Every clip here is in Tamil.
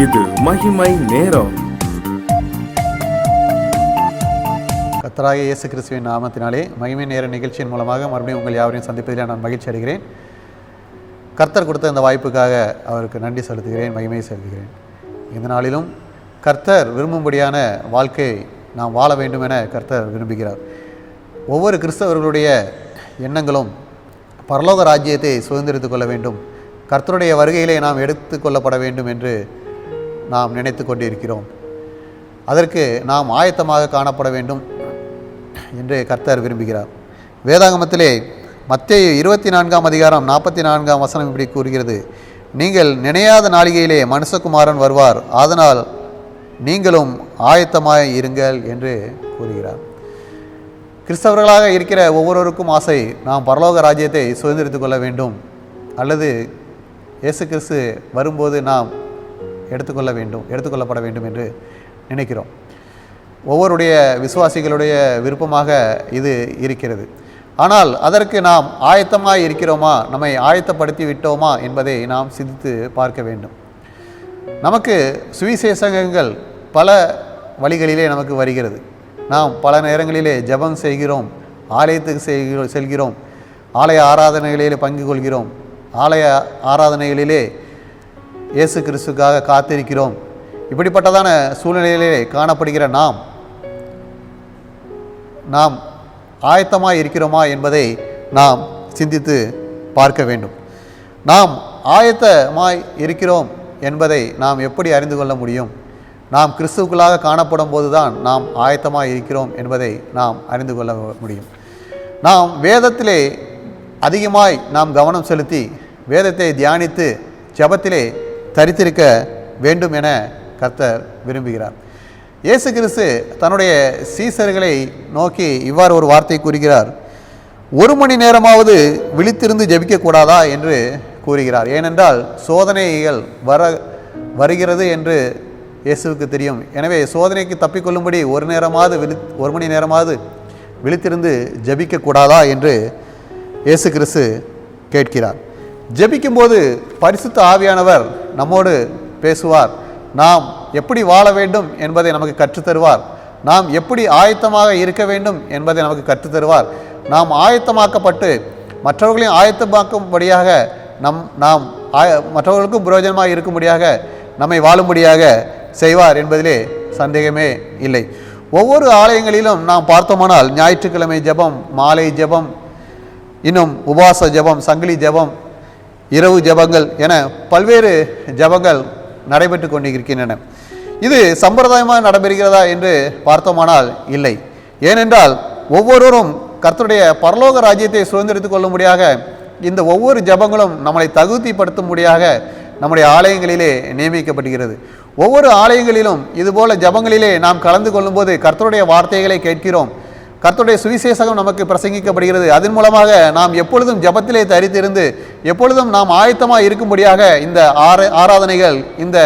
இது மகிமை நேரம். கர்த்தராகிய இயேசு கிறிஸ்துவின் நாமத்தினாலே மகிமை நேர நிகழ்ச்சியின் மூலமாக மறுபடியும் உங்கள் யாவரையும் சந்திப்பதில் நான் மகிழ்ச்சி அடைகிறேன். கர்த்தர் கொடுத்த இந்த வாய்ப்புக்காக அவருக்கு நன்றி செலுத்துகிறேன், மகிமை செலுத்துகிறேன். இந்த நாளிலும் கர்த்தர் விரும்பும்படியான வாழ்க்கையை நாம் வாழ வேண்டும் என கர்த்தர் விரும்புகிறார். ஒவ்வொரு கிறிஸ்தவர்களுடைய எண்ணங்களும் பரலோக ராஜ்யத்தை சுதந்திரித்து கொள்ள வேண்டும், கர்த்தருடைய வருகையிலே நாம் எடுத்து கொள்ளப்பட வேண்டும் என்று நாம் நினைத்து கொண்டிருக்கிறோம். அதற்கு நாம் ஆயத்தமாக காணப்பட வேண்டும் என்று கர்த்தர் விரும்புகிறார். வேதாகமத்திலே மத்தேயு 24 அதிகாரம் 44 வசனம் இப்படி கூறுகிறது: நீங்கள் நினையாத நாளிகையிலே மனுஷகுமாரன் வருவார், அதனால் நீங்களும் ஆயத்தமாய் இருங்கள் என்று கூறுகிறார். கிறிஸ்தவர்களாக இருக்கிற ஒவ்வொருவருக்கும் ஆசை நாம் பரலோக ராஜ்யத்தை சுதந்திரித்து கொள்ள வேண்டும், அல்லது இயேசு கிறிஸ்து வரும்போது நாம் எடுத்துக்கொள்ளப்பட வேண்டும் என்று நினைக்கிறோம். ஒவ்வொருடைய விசுவாசிகளுடைய விருப்பமாக இது இருக்கிறது. ஆனால் அதற்கு நாம் ஆயத்தமாக இருக்கிறோமா, நம்மை ஆயத்தப்படுத்தி விட்டோமா என்பதை நாம் சிந்தித்து பார்க்க வேண்டும். நமக்கு சுவிசேஷங்கள் பல வழிகளிலே நமக்கு வருகிறது. நாம் பல நேரங்களிலே ஜெபம் செய்கிறோம், ஆலயத்துக்கு செல்கிறோம், ஆலய ஆராதனைகளிலே பங்கு கொள்கிறோம், ஆலய ஆராதனைகளிலே இயேசு கிறிஸ்துக்காக காத்திருக்கிறோம். இப்படிப்பட்டதான சூழ்நிலையிலே காணப்படுகிற நாம் ஆயத்தமாய் இருக்கிறோமா என்பதை நாம் சிந்தித்து பார்க்க வேண்டும். நாம் ஆயத்தமாய் இருக்கிறோம் என்பதை நாம் எப்படி அறிந்து கொள்ள முடியும்? நாம் கிறிஸ்துவுக்குள்ளாக காணப்படும் போதுதான் நாம் ஆயத்தமாய் இருக்கிறோம் என்பதை நாம் அறிந்து கொள்ள முடியும். நாம் வேதத்திலே அதிகமாய் நாம் கவனம் செலுத்தி வேதத்தை தியானித்து ஜெபத்திலே தரித்திருக்க வேண்டும் என கர்த்தர் விரும்புகிறார். இயேசு கிறிஸ்து தன்னுடைய சீசர்களை நோக்கி இவ்வாறு ஒரு வார்த்தை கூறுகிறார்: 1 மணி நேரமாவது விழித்திருந்து ஜெபிக்கக்கூடாதா என்று கூறுகிறார். ஏனென்றால் சோதனைகள் வருகிறது என்று இயேசுவுக்கு தெரியும். எனவே சோதனைக்கு தப்பிக்கொள்ளும்படி 1 மணி நேரமாவது விழித்திருந்து ஜெபிக்கக்கூடாதா என்று இயேசு கிறிஸ்து கேட்கிறார். ஜெபிக்கும்போது பரிசுத்த ஆவியானவர் நம்மோடு பேசுவார். நாம் எப்படி வாழ வேண்டும் என்பதை நமக்கு கற்றுத்தருவார். நாம் எப்படி ஆயத்தமாக இருக்க வேண்டும் என்பதை நமக்கு கற்றுத்தருவார். நாம் ஆயத்தமாக்கப்பட்டு மற்றவர்களையும் ஆயத்தமாக்கும்படியாக நாம் மற்றவர்களுக்கும் பிரயோஜனமாக இருக்கும்படியாக நம்மை வாழும்படியாக செய்வார் என்பதிலே சந்தேகமே இல்லை. ஒவ்வொரு ஆலயங்களிலும் நாம் பார்த்தோமானால் ஞாயிற்றுக்கிழமை ஜெபம், மாலை ஜெபம், இன்னும் உபவாச ஜெபம், சங்கிலி ஜெபம், இரவு ஜெபங்கள் என பல்வேறு ஜெபங்கள் நடைபெற்று கொண்டிருக்கின்றன. இது சம்பிரதாயமாக நடைபெறுகிறதா என்று பார்த்தோமானால் இல்லை. ஏனென்றால் ஒவ்வொருவரும் கர்த்தருடைய பரலோக ராஜ்யத்தை சுதந்திரித்துக் கொள்ளும்படியாக இந்த ஒவ்வொரு ஜெபங்களும் நம்மளை தகுதிப்படுத்தும்படியாக நம்முடைய ஆலயங்களிலே நியமிக்கப்படுகிறது. ஒவ்வொரு ஆலயங்களிலும் இதுபோல ஜெபங்களிலே நாம் கலந்து கொள்ளும்போது கர்த்தருடைய வார்த்தைகளை கேட்கிறோம், கர்த்தருடைய சுவிசேஷம் நமக்கு பிரசங்கிக்கப்படுகிறது. அதன் மூலமாக நாம் எப்பொழுதும் ஜெபத்திலே தரித்திருந்து எப்பொழுதும் நாம் ஆயத்தமாக இருக்கும்படியாக இந்த ஆராதனைகள், இந்த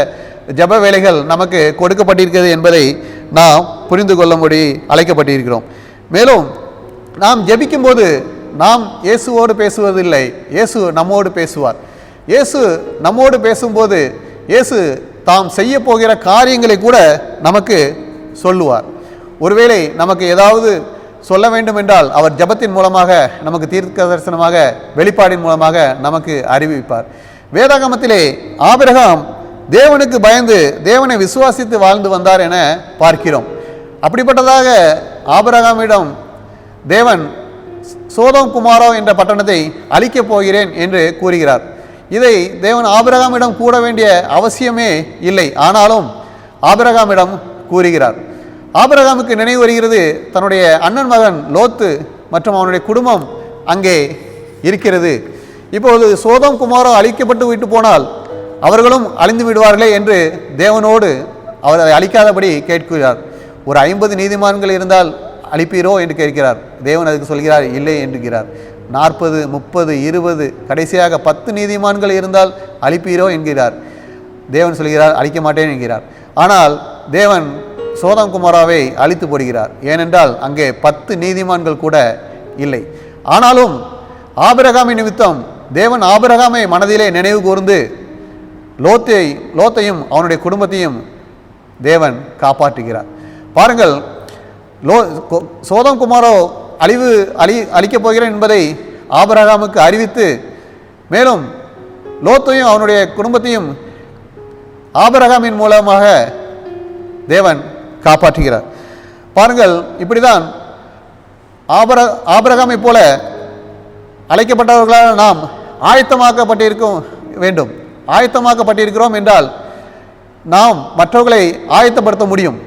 ஜெப வேலைகள் நமக்கு கொடுக்கப்பட்டிருக்கிறது என்பதை நாம் புரிந்து கொள்ளும்படி அழைக்கப்பட்டிருக்கிறோம். மேலும் நாம் ஜெபிக்கும்போது நாம் இயேசுவோடு பேசுவதில்லை, இயேசு நம்மோடு பேசுவார். இயேசு நம்மோடு பேசும்போது இயேசு தாம் செய்ய போகிற காரியங்களை கூட நமக்கு சொல்லுவார். ஒருவேளை நமக்கு ஏதாவது சொல்ல வேண்டும் என்றால் அவர் ஜெபத்தின் மூலமாக, நமக்கு தீர்க்க தரிசனமாக, வெளிப்பாடின் மூலமாக நமக்கு அறிவிப்பார். வேதாகமத்திலே ஆபிரகாம் தேவனுக்கு பயந்து தேவனை விசுவாசித்து வாழ்ந்து வந்தார் என பார்க்கிறோம். அப்படிப்பட்டதாக ஆபிரகாமிடம் தேவன் சோதோம் குமாரோ என்ற பட்டணத்தை அழிக்கப் போகிறேன் என்று கூறுகிறார். இதை தேவன் ஆபிரகாமிடம் கூற வேண்டிய அவசியமே இல்லை, ஆனாலும் ஆபிரகாமிடம் கூறுகிறார். ஆபிரகாமுக்கு நினைவு வருகிறது, தன்னுடைய அண்ணன் மகன் லோத்து மற்றும் அவனுடைய குடும்பம் அங்கே இருக்கிறது. இப்போது சோதோம் குமாரோ அழிக்கப்பட்டு விட்டு போனால் அவர்களும் அழிந்து விடுவார்களே என்று தேவனோடு அவர் அதை அழிக்காதபடி கேட்கிறார். ஒரு 50 நீதிமான்கள் இருந்தால் அழிப்பீரோ என்று கேட்கிறார். தேவன் அதுக்கு சொல்கிறார், இல்லை என்கிறார். 40, 30, 20, கடைசியாக 10 நீதிமான்கள் இருந்தால் அழிப்பீரோ என்கிறார். தேவன் சொல்கிறார், அழிக்க மாட்டேன் என்கிறார். ஆனால் தேவன் சோதோம் குமாராவை அழித்து போடுகிறார். ஏனென்றால் அங்கே 10 நீதிமான்கள் கூட இல்லை. ஆனாலும் ஆபிரகாமின் நிமித்தம் தேவன் ஆபிரகாமை மனதிலே நினைவு கூர்ந்து லோத்தையும் அவனுடைய குடும்பத்தையும் தேவன் காப்பாற்றுகிறார். பாருங்கள், சோதம் குமாரோ அழிக்கப் போகிறேன் என்பதை ஆபிரகாமுக்கு அறிவித்து, மேலும் லோத்தையும் அவனுடைய குடும்பத்தையும் ஆபிரகாமின் மூலமாக தேவன் காப்பாற்றுகிறார். பாருங்கள், இப்படிதான் ஆபிரகாமை போல அழைக்கப்பட்டவர்களால் நாம் ஆயத்தமாக்கப்பட்டிருக்கிறோம் என்றால் நாம் மற்றவர்களை ஆயத்தப்படுத்த முடியும்.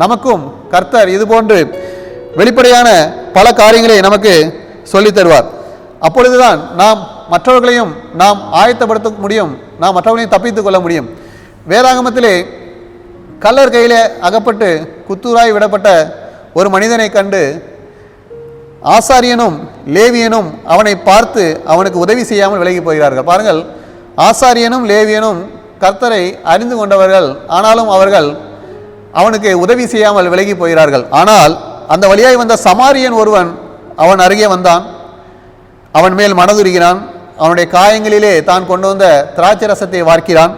நமக்கும் கர்த்தர் இதுபோன்று வெளிப்படையான பல காரியங்களை நமக்கு சொல்லித் தருவார். அப்பொழுதுதான் நாம் மற்றவர்களையும் நாம் ஆயத்தப்படுத்த முடியும், நாம் மற்றவர்களையும் தப்பித்துக் கொள்ள முடியும். வேதாகமத்திலே கள்ளர் கையிலே அகப்பட்டு குத்தூராய் விடப்பட்ட ஒரு மனிதனை கண்டு ஆசாரியனும் லேவியனும் அவனை பார்த்து அவனுக்கு உதவி செய்யாமல் விலகி போகிறார்கள். பாருங்கள், ஆசாரியனும் லேவியனும் கர்த்தரை அறிந்து கொண்டவர்கள், ஆனாலும் அவர்கள் அவனுக்கு உதவி செய்யாமல் விலகி போகிறார்கள். ஆனால் அந்த வழியாய் வந்த சமாரியன் ஒருவன் அவன் அருகே வந்தான், அவன் மேல் மனதுருகிறான், அவனுடைய காயங்களிலே தான் கொண்டு வந்த திராட்சை ரசத்தை வார்க்கிறான்,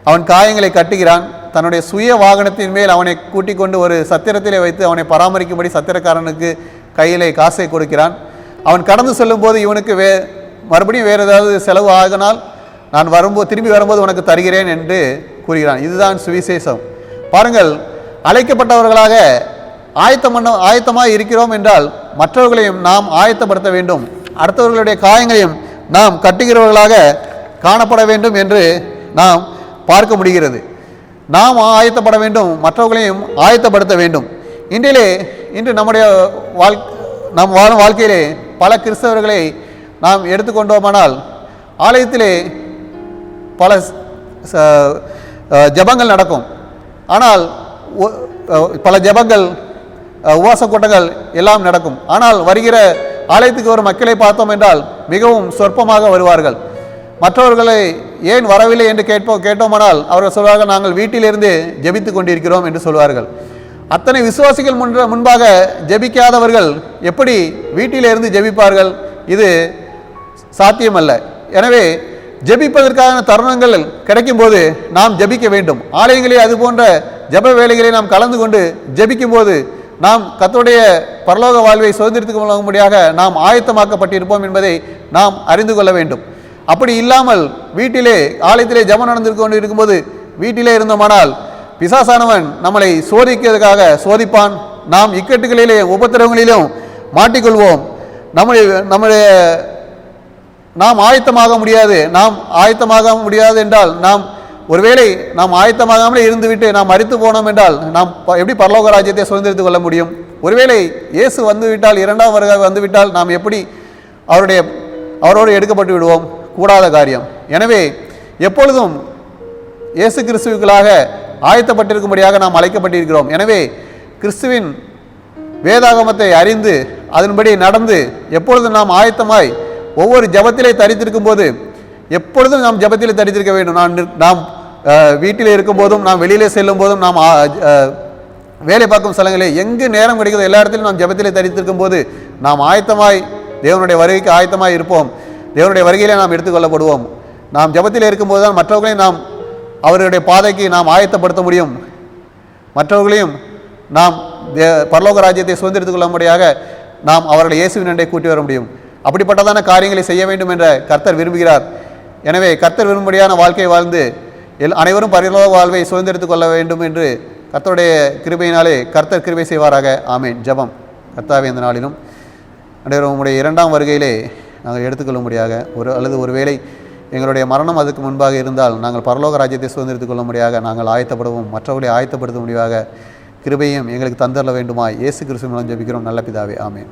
அவன் காயங்களை கட்டுகிறான், தன்னுடைய சுய வாகனத்தின் மேல் அவனை கூட்டிக் கொண்டு ஒரு சத்திரத்திலே வைத்து அவனை பராமரிக்கும்படி சத்திரக்காரனுக்கு கையிலே காசை கொடுக்கிறான். அவன் கடந்து செல்லும்போது இவனுக்கு மறுபடியும் வேறு ஏதாவது செலவு ஆகினால் நான் திரும்பி வரும்போது உனக்கு தருகிறேன் என்று கூறுகிறான். இதுதான் சுவிசேஷம். பாருங்கள், அழைக்கப்பட்டவர்களாக ஆயத்தமாக இருக்கிறோம் என்றால் மற்றவர்களையும் நாம் ஆயத்தப்படுத்த வேண்டும், அடுத்தவர்களுடைய காயங்களையும் நாம் கட்டுகிறவர்களாக காணப்பட வேண்டும் என்று நாம் பார்க்க முடிகிறது. நாம் ஆயத்தப்பட வேண்டும், மற்றவர்களையும் ஆயத்தப்படுத்த வேண்டும். இன்று நம்முடைய நாம் வாழும் வாழ்க்கையிலே பல கிறிஸ்தவர்களை நாம் எடுத்துக்கொண்டோமானால் ஆலயத்திலே பல ஜபங்கள் நடக்கும். ஆனால் பல ஜபங்கள், உபவாச கூட்டங்கள் எல்லாம் நடக்கும். ஆனால் வருகிற ஆலயத்துக்கு வரும் மக்களை பார்த்தோம் என்றால் மிகவும் சொற்பமாக வருவார்கள். மற்றவர்களை ஏன் வரவில்லை என்று கேட்டோமானால் அவர்கள் சொல்வார்கள், நாங்கள் வீட்டிலிருந்து ஜெபித்து கொண்டிருக்கிறோம் என்று சொல்வார்கள். அத்தனை விசுவாசிகள் முன்பாக ஜெபிக்காதவர்கள் எப்படி வீட்டிலிருந்து ஜெபிப்பார்கள்? இது சாத்தியமல்ல. எனவே ஜெபிப்பதற்கான தருணங்கள் கிடைக்கும்போது நாம் ஜெபிக்க வேண்டும். ஆலயங்களில் அது போன்ற ஜெப வேலைகளை நாம் கலந்து கொண்டு ஜெபிக்கும் போது நாம் கர்த்தருடைய பரலோக வாழ்வை சுதந்திரத்துக்கு கொள்ளும்படியாக நாம் ஆயத்தமாக்கப்பட்டிருப்போம் என்பதை நாம் அறிந்து கொள்ள வேண்டும். அப்படி இல்லாமல் வீட்டிலே ஆலயத்திலே ஜெபம் நடந்து கொண்டு இருக்கும்போது வீட்டிலே இருந்தோமானால் பிசாசானவன் நம்மளை சோதிக்கிறதுக்காக சோதிப்பான். நாம் இக்கட்டுகளிலே உபத்திரவங்களிலும் மாட்டிக்கொள்வோம். நாம் ஆயத்தமாக முடியாது என்றால் ஒருவேளை நாம் ஆயத்தமாகாமலே இருந்துவிட்டு நாம் மரித்து போனோம் என்றால் நாம் எப்படி பரலோக ராஜ்யத்தை சுதந்திரித்துக் கொள்ள முடியும்? ஒருவேளை இயேசு வந்துவிட்டால், இரண்டாம் வருகை வந்துவிட்டால் நாம் எப்படி அவரோடு எடுக்கப்பட்டு விடுவோம்? கூடாத காரியம். எனவே எப்பொழுதும் இயேசு கிறிஸ்துவுக்களாக ஆயத்தப்பட்டிருக்கும்படியாக நாம் அழைக்கப்பட்டிருக்கிறோம். எனவே கிறிஸ்துவின் வேதாகமத்தை அறிந்து அதன்படி நடந்து எப்பொழுதும் நாம் ஆயத்தமாய் ஒவ்வொரு ஜபத்திலே தரித்திருக்கும் போது எப்பொழுதும் நாம் ஜபத்திலே தரித்திருக்க வேண்டும். நாம் வீட்டில் இருக்கும் போதும், நாம் வெளியிலே செல்லும் போதும், நாம் வேலை பார்க்கும் ஸ்தலங்களில் எங்கு நேரம் கிடைக்கிறதோ எல்லா இடத்திலும் நாம் ஜபத்திலே தரித்திருக்கும் போது நாம் ஆயத்தமாய் தேவனுடைய வருகைக்கு ஆயத்தமாய் இருப்போம். தேவனுடைய வருகையிலே நாம் எடுத்துக்கொள்ளப்படுவோம். நாம் ஜபத்திலே இருக்கும்போது தான் மற்றவர்களையும் நாம் அவருடைய பாதைக்கு நாம் ஆயத்தப்படுத்த முடியும். மற்றவர்களையும் நாம் பரலோக ராஜ்யத்தை சுதந்திரித்துக் கொள்ளும்படியாக நாம் அவர்களை இயேசுவின் அண்டை கூட்டி வர முடியும். அப்படிப்பட்டதான காரியங்களை செய்ய வேண்டும் என்ற கர்த்தர் விரும்புகிறார். எனவே கர்த்தர் விரும்பும்படியான வாழ்க்கை வாழ்ந்து அனைவரும் பரலோக வாழ்வை சுதந்திரித்துக் கொள்ள வேண்டும் என்று கர்த்தருடைய கிருபையினாலே கர்த்தர் கிருபை செய்வாராக. ஆமேன். ஜெபம். கர்த்தாவே, இந்த நாளிலும் அனைவரும் உங்களுடைய இரண்டாம் வருகையிலே நாங்கள் எடுத்துக்கொள்ளும்படியாக ஒருவேளை எங்களுடைய மரணம் அதுக்கு முன்பாக இருந்தால் நாங்கள் பரலோக ராஜ்யத்தை சுதந்திரித்துக் கொள்ளும்படியாக நாங்கள் ஆயத்தப்படவும் மற்றவர்களை ஆயத்தப்படுத்த முடியாத கிருபையும் எங்களுக்கு தந்தரல வேண்டுமா? இயேசு கிறிஸ்துவின் மூலம் ஜெபிக்கிறோம் நல்ல பிதாவே. ஆமேன்.